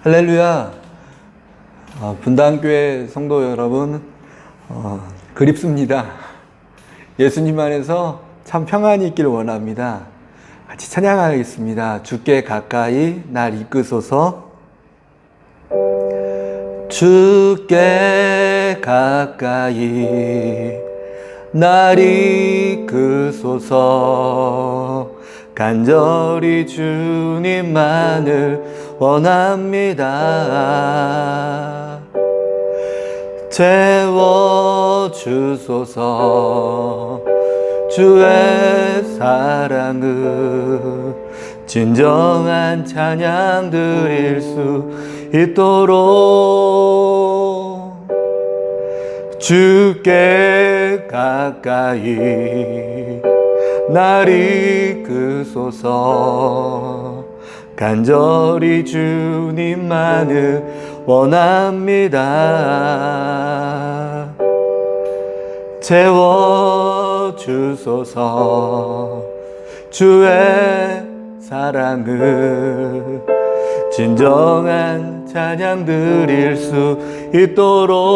할렐루야. 분당교회 성도 여러분, 그립습니다. 예수님 안에서 참 평안이 있기를 원합니다. 같이 찬양하겠습니다. 주께 가까이 날 이끄소서. 주께 가까이 날 이끄소서. 간절히 주님만을 원합니다. 채워주소서. 주의 사랑을 진정한 찬양 드릴 수 있도록 주께 가까이 날 이끄소서. 간절히 주님만을 원합니다. 채워주소서. 주의 사랑을 진정한 찬양 드릴 수 있도록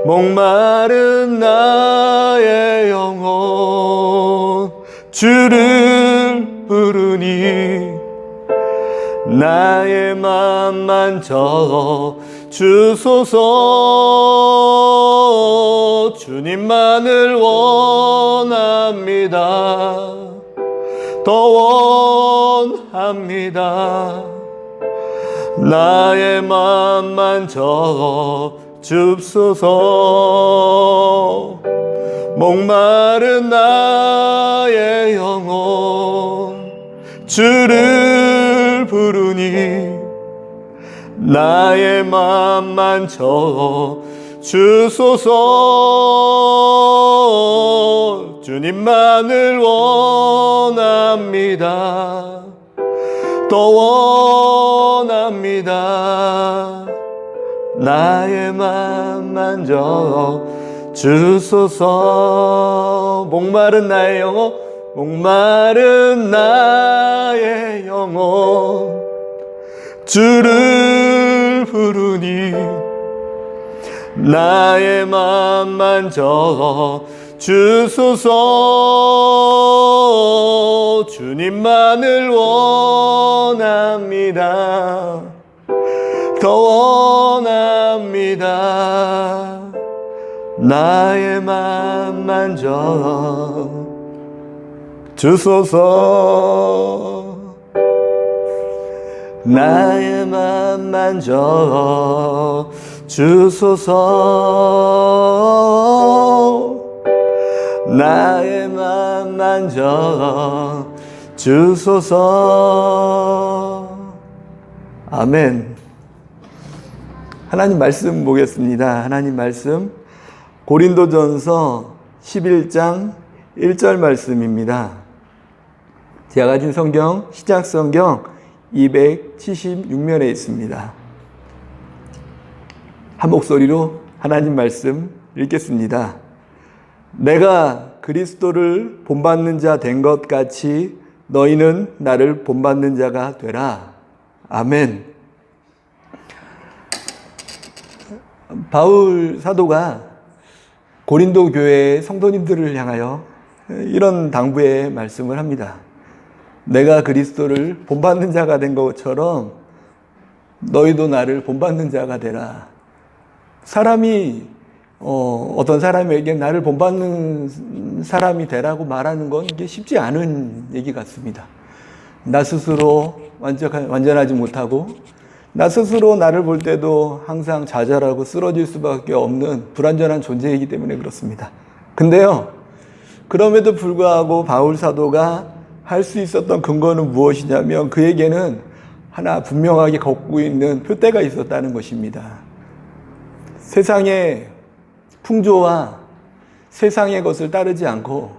목마른 나의 영혼 주를 부르니 나의 맘만 저 주소서. 주님만을 원합니다. 더 원합니다. 나의 맘만 저 줍소서. 목마른 나의 영혼 주를 부르니 나의 맘만 저 주소서. 주님만을 원합니다. 더 원합니다. 나의 맘만 저 주소서. 목마른 나의 영혼, 목마른 나의 영혼 주를 부르니 나의 맘만 저 주소서. 주님만을 원합니다. 더 원합니다. 나의 맘만 저 주소서. 나의 맘만 저 주소서. 나의 맘만 저 주소서. 아멘. 하나님 말씀 보겠습니다. 하나님 말씀 고린도전서 11장 1절 말씀입니다. 제가 가진 성경 시작 성경 276면에 있습니다. 한 목소리로 하나님 말씀 읽겠습니다. 내가 그리스도를 본받는 자 된 것 같이 너희는 나를 본받는 자가 되라. 아멘. 바울 사도가 고린도 교회의 성도님들을 향하여 이런 당부의 말씀을 합니다. 내가 그리스도를 본받는 자가 된 것처럼 너희도 나를 본받는 자가 되라. 사람이 어떤 사람에게 나를 본받는 사람이 되라고 말하는 건 이게 쉽지 않은 얘기 같습니다. 나 스스로 완전하지 못하고 나 스스로 나를 볼 때도 항상 좌절하고 쓰러질 수밖에 없는 불완전한 존재이기 때문에 그렇습니다. 근데요, 그럼에도 불구하고 바울 사도가 할 수 있었던 근거는 무엇이냐면 그에게는 하나 분명하게 걷고 있는 표대가 있었다는 것입니다. 세상의 풍조와 세상의 것을 따르지 않고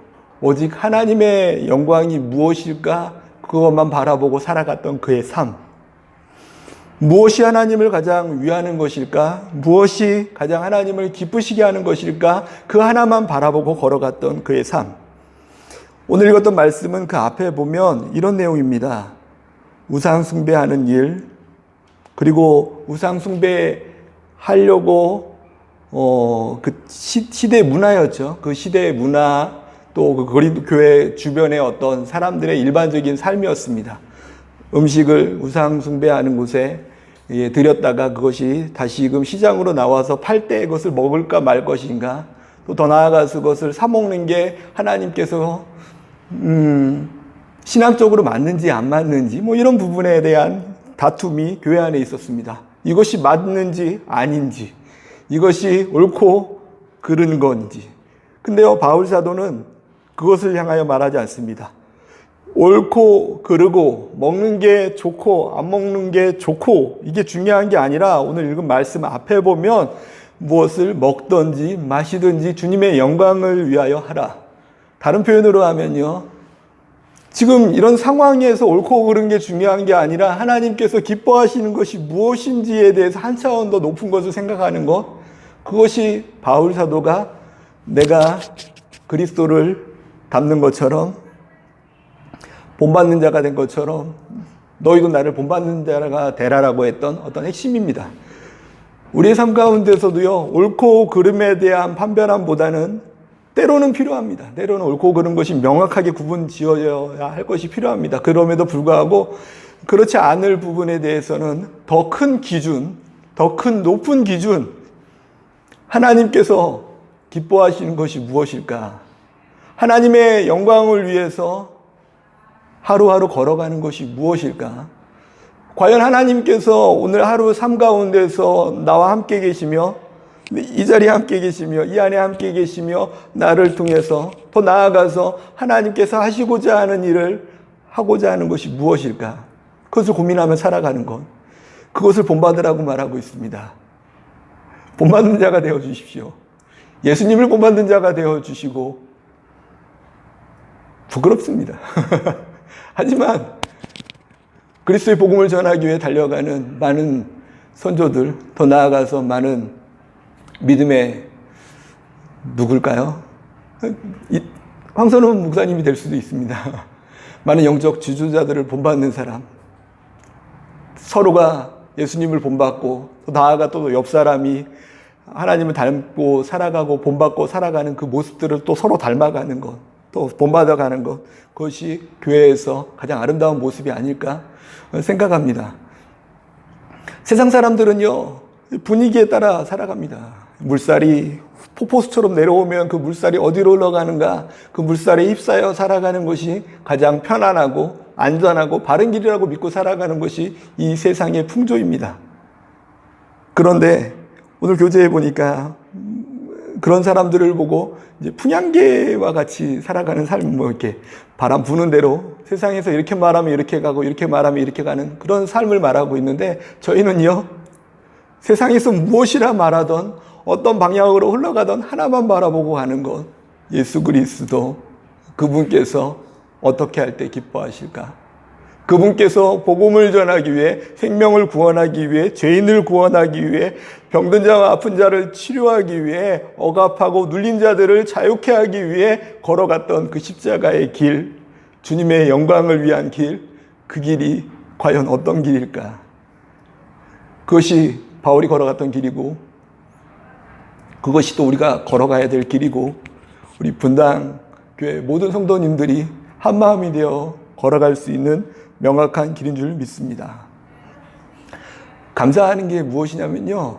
오직 하나님의 영광이 무엇일까 그것만 바라보고 살아갔던 그의 삶. 무엇이 하나님을 가장 위하는 것일까? 무엇이 가장 하나님을 기쁘시게 하는 것일까? 그 하나만 바라보고 걸어갔던 그의 삶. 오늘 읽었던 말씀은 그 앞에 보면 이런 내용입니다. 우상 숭배하는 일, 그리고 우상 숭배하려고 그 시대 문화였죠. 그 시대의 문화, 또 그 고린도 교회 주변의 어떤 사람들의 일반적인 삶이었습니다. 음식을 우상 숭배하는 곳에 들였다가 그것이 다시금 시장으로 나와서 팔 때 그것을 먹을까 말 것인가, 또 더 나아가서 그것을 사 먹는 게 하나님께서 신앙적으로 맞는지 안 맞는지 뭐 이런 부분에 대한 다툼이 교회 안에 있었습니다. 이것이 맞는지 아닌지, 이것이 옳고 그른 건지. 근데요, 바울 사도는 그것을 향하여 말하지 않습니다. 옳고 그르고 먹는 게 좋고 안 먹는 게 좋고 이게 중요한 게 아니라, 오늘 읽은 말씀 앞에 보면 무엇을 먹든지 마시든지 주님의 영광을 위하여 하라. 다른 표현으로 하면요, 지금 이런 상황에서 옳고 그른 게 중요한 게 아니라 하나님께서 기뻐하시는 것이 무엇인지에 대해서 한 차원 더 높은 것을 생각하는 것, 그것이 바울 사도가 내가 그리스도를 닮는 것처럼, 본받는 자가 된 것처럼 너희도 나를 본받는 자가 되라라고 했던 어떤 핵심입니다. 우리의 삶 가운데서도요, 옳고 그름에 대한 판별함보다는 때로는 필요합니다. 때로는 옳고 그른 것이 명확하게 구분 지어져야 할 것이 필요합니다. 그럼에도 불구하고 그렇지 않을 부분에 대해서는 더 큰 기준, 더 큰 높은 기준, 하나님께서 기뻐하시는 것이 무엇일까? 하나님의 영광을 위해서 하루하루 걸어가는 것이 무엇일까? 과연 하나님께서 오늘 하루 삶 가운데서 나와 함께 계시며, 이 자리에 함께 계시며, 이 안에 함께 계시며, 나를 통해서 더 나아가서 하나님께서 하시고자 하는 일을 하고자 하는 것이 무엇일까? 그것을 고민하며 살아가는 것, 그것을 본받으라고 말하고 있습니다. 본받는 자가 되어 주십시오. 예수님을 본받는 자가 되어 주시고, 부끄럽습니다. 하지만 그리스도의 복음을 전하기 위해 달려가는 많은 선조들, 더 나아가서 많은 믿음의 누굴까요? 황선홍 목사님이 될 수도 있습니다. 많은 영적 지도자들을 본받는 사람, 서로가 예수님을 본받고 또 나아가 또 옆 사람이 하나님을 닮고 살아가고 본받고 살아가는 그 모습들을 또 서로 닮아가는 것, 또 본받아가는 것, 그것이 교회에서 가장 아름다운 모습이 아닐까 생각합니다. 세상 사람들은요, 분위기에 따라 살아갑니다. 물살이 폭포수처럼 내려오면 그 물살이 어디로 흘러가는가, 그 물살에 휩싸여 살아가는 것이 가장 편안하고 안전하고 바른 길이라고 믿고 살아가는 것이 이 세상의 풍조입니다. 그런데 오늘 교재에 보니까 그런 사람들을 보고 이제 풍향계와 같이 살아가는 삶, 뭐 이렇게 바람 부는 대로 세상에서 이렇게 말하면 이렇게 가고 이렇게 말하면 이렇게 가는 그런 삶을 말하고 있는데, 저희는요, 세상에서 무엇이라 말하던 어떤 방향으로 흘러가던 하나만 바라보고 가는 것, 예수 그리스도, 그분께서 어떻게 할 때 기뻐하실까? 그분께서 복음을 전하기 위해, 생명을 구원하기 위해, 죄인을 구원하기 위해, 병든 자와 아픈 자를 치료하기 위해, 억압하고 눌린 자들을 자유케 하기 위해 걸어갔던 그 십자가의 길, 주님의 영광을 위한 길, 그 길이 과연 어떤 길일까? 그것이 바울이 걸어갔던 길이고, 그것이 또 우리가 걸어가야 될 길이고, 우리 분당 교회 모든 성도님들이 한마음이 되어 걸어갈 수 있는 명확한 길인 줄 믿습니다. 감사하는 게 무엇이냐면요,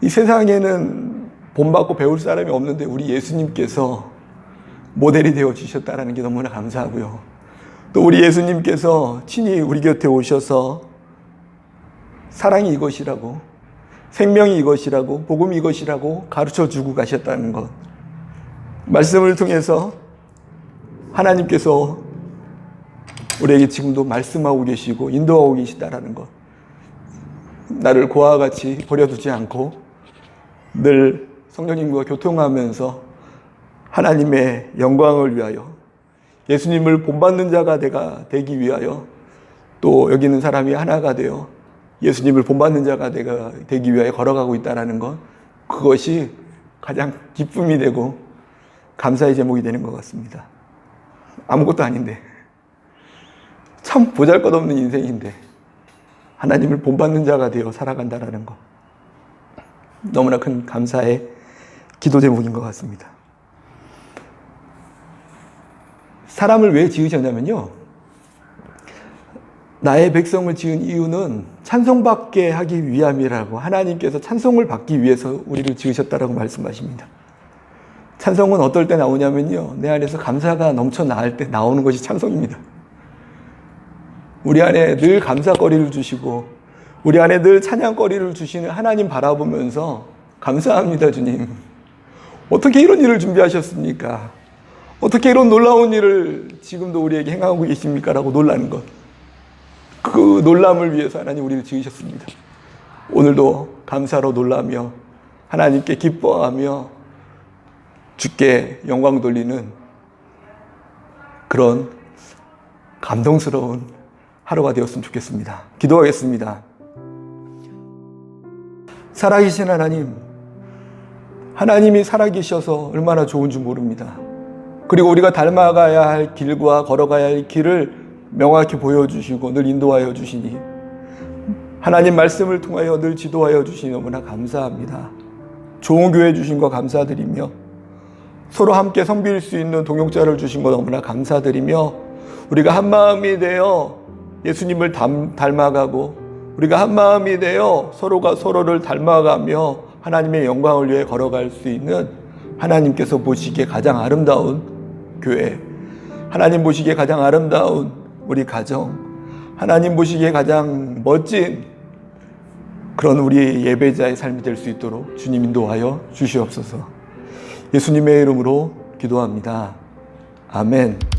이 세상에는 본받고 배울 사람이 없는데 우리 예수님께서 모델이 되어 주셨다는 게 너무나 감사하고요. 또 우리 예수님께서 친히 우리 곁에 오셔서 사랑이 이것이라고, 생명이 이것이라고, 복음이 이것이라고 가르쳐 주고 가셨다는 것, 말씀을 통해서 하나님께서 우리에게 지금도 말씀하고 계시고 인도하고 계시다라는 것, 나를 고아와 같이 버려두지 않고 늘 성령님과 교통하면서 하나님의 영광을 위하여, 예수님을 본받는 자가 되기 위하여, 또 여기 있는 사람이 하나가 되어 예수님을 본받는 자가 되기 위하여 걸어가고 있다는 것, 그것이 가장 기쁨이 되고 감사의 제목이 되는 것 같습니다. 아무것도 아닌데 참 보잘것없는 인생인데 하나님을 본받는 자가 되어 살아간다라는 것, 너무나 큰 감사의 기도 제목인 것 같습니다. 사람을 왜 지으셨냐면요, 나의 백성을 지은 이유는 찬송받게 하기 위함이라고, 하나님께서 찬송을 받기 위해서 우리를 지으셨다라고 말씀하십니다. 찬송은 어떨 때 나오냐면요, 내 안에서 감사가 넘쳐 나올 때 나오는 것이 찬송입니다. 우리 안에 늘 감사거리를 주시고 우리 안에 늘 찬양거리를 주시는 하나님 바라보면서 감사합니다 주님, 어떻게 이런 일을 준비하셨습니까? 어떻게 이런 놀라운 일을 지금도 우리에게 행하고 계십니까? 라고 놀라는 것, 그 놀람을 위해서 하나님 우리를 지으셨습니다. 오늘도 감사로 놀라며 하나님께 기뻐하며 주께 영광 돌리는 그런 감동스러운 하루가 되었으면 좋겠습니다. 기도하겠습니다. 살아계신 하나님, 하나님이 살아계셔서 얼마나 좋은 줄 모릅니다. 그리고 우리가 닮아가야 할 길과 걸어가야 할 길을 명확히 보여주시고 늘 인도하여 주시니 하나님 말씀을 통하여 늘 지도하여 주시니 너무나 감사합니다. 좋은 교회 주신 거 감사드리며 서로 함께 섬길 수 있는 동역자를 주신 거 너무나 감사드리며 우리가 한마음이 되어 예수님을 닮아가고 우리가 한마음이 되어 서로가 서로를 닮아가며 하나님의 영광을 위해 걸어갈 수 있는 하나님께서 보시기에 가장 아름다운 교회, 하나님 보시기에 가장 아름다운 우리 가정, 하나님 보시기에 가장 멋진 그런 우리 예배자의 삶이 될 수 있도록 주님 인도하여 주시옵소서. 예수님의 이름으로 기도합니다. 아멘.